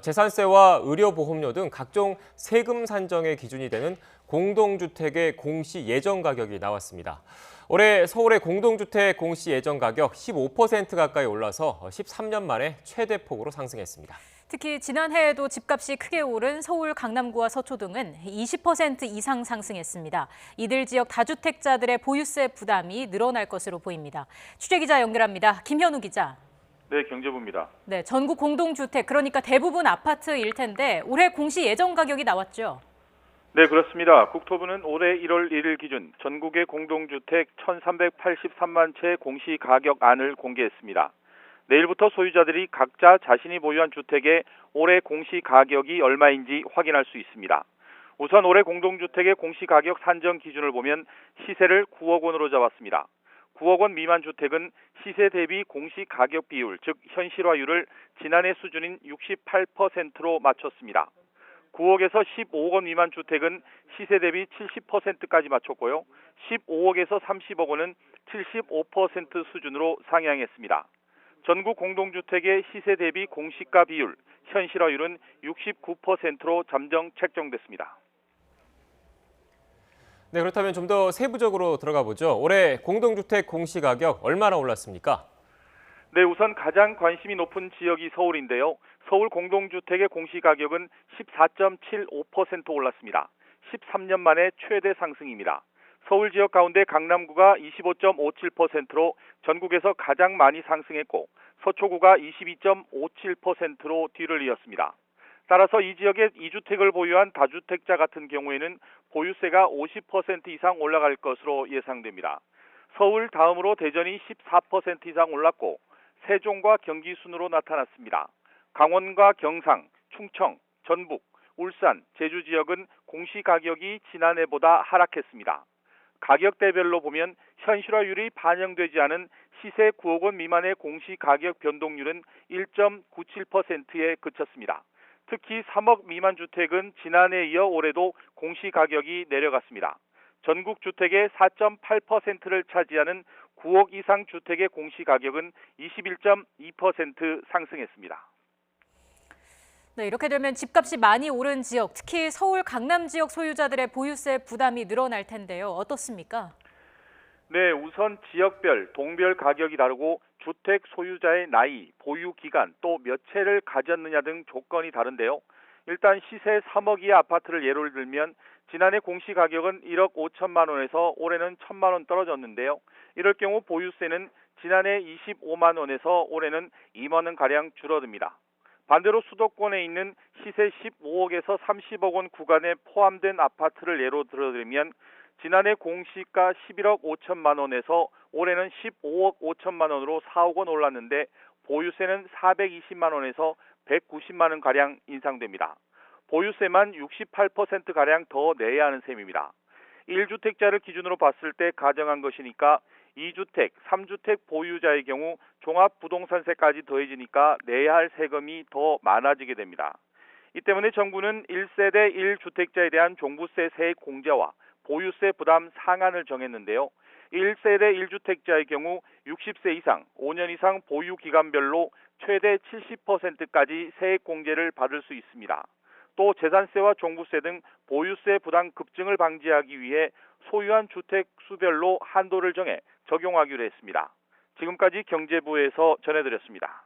재산세와 의료보험료 등 각종 세금 산정의 기준이 되는 공동주택의 공시 예정 가격이 나왔습니다. 올해 서울의 공동주택 공시 예정 가격 15% 가까이 올라서 13년 만에 최대 폭으로 상승했습니다. 특히 지난해에도 집값이 크게 오른 서울 강남구와 서초 등은 20% 이상 상승했습니다. 이들 지역 다주택자들의 보유세 부담이 늘어날 것으로 보입니다. 취재기자 연결합니다. 김현우 기자. 네, 경제부입니다. 네, 전국 공동주택, 그러니까 대부분 아파트일 텐데 올해 공시 예정 가격이 나왔죠? 네, 그렇습니다. 국토부는 올해 1월 1일 기준 전국의 공동주택 1,383만 채 공시 가격안을 공개했습니다. 내일부터 소유자들이 각자 자신이 보유한 주택의 올해 공시 가격이 얼마인지 확인할 수 있습니다. 우선 올해 공동주택의 공시 가격 산정 기준을 보면 시세를 9억 원으로 잡았습니다. 9억 원 미만 주택은 시세 대비 공시 가격 비율, 즉 현실화율을 지난해 수준인 68%로 맞췄습니다. 9억에서 15억 원 미만 주택은 시세 대비 70%까지 맞췄고요. 15억에서 30억 원은 75% 수준으로 상향했습니다. 전국 공동주택의 시세 대비 공시가 비율, 현실화율은 69%로 잠정 책정됐습니다. 네, 그렇다면 좀 더 세부적으로 들어가 보죠. 올해 공동주택 공시 가격 얼마나 올랐습니까? 네, 우선 가장 관심이 높은 지역이 서울인데요. 서울 공동주택의 공시가격은 14.75% 올랐습니다. 13년 만에 최대 상승입니다. 서울 지역 가운데 강남구가 25.57%로 전국에서 가장 많이 상승했고 서초구가 22.57%로 뒤를 이었습니다. 따라서 이 지역에 2주택을 보유한 다주택자 같은 경우에는 보유세가 50% 이상 올라갈 것으로 예상됩니다. 서울 다음으로 대전이 14% 이상 올랐고 세종과 경기 순으로 나타났습니다. 강원과 경상, 충청, 전북, 울산, 제주 지역은 공시가격이 지난해보다 하락했습니다. 가격대별로 보면 현실화율이 반영되지 않은 시세 9억 원 미만의 공시가격 변동률은 1.97%에 그쳤습니다. 특히 3억 미만 주택은 지난해에 이어 올해도 공시가격이 내려갔습니다. 전국 주택의 4.8%를 차지하는 9억 이상 주택의 공시가격은 21.2% 상승했습니다. 네, 이렇게 되면 집값이 많이 오른 지역, 특히 서울 강남 지역 소유자들의 보유세 부담이 늘어날 텐데요. 어떻습니까? 네, 우선 지역별, 동별 가격이 다르고 주택 소유자의 나이, 보유 기간, 또 몇 채를 가졌느냐 등 조건이 다른데요. 일단 시세 3억 이하 아파트를 예로 들면 지난해 공시가격은 1억 5천만 원에서 올해는 1천만 원 떨어졌는데요. 이럴 경우 보유세는 지난해 25만 원에서 올해는 2만 원가량 줄어듭니다. 반대로 수도권에 있는 시세 15억에서 30억 원 구간에 포함된 아파트를 예로 들어드리면 지난해 공시가 11억 5천만 원에서 올해는 15억 5천만 원으로 4억 원 올랐는데 보유세는 420만 원에서 190만 원가량 인상됩니다. 보유세만 68%가량 더 내야 하는 셈입니다. 1주택자를 기준으로 봤을 때 가정한 것이니까 2주택, 3주택 보유자의 경우 종합부동산세까지 더해지니까 내야 할 세금이 더 많아지게 됩니다. 이 때문에 정부는 1세대 1주택자에 대한 종부세 세액 공제와 보유세 부담 상한을 정했는데요. 1세대 1주택자의 경우 60세 이상, 5년 이상 보유 기간별로 최대 70%까지 세액 공제를 받을 수 있습니다. 또 재산세와 종부세 등 보유세 부담 급증을 방지하기 위해 소유한 주택 수별로 한도를 정해 적용하기로 했습니다. 지금까지 경제부에서 전해드렸습니다.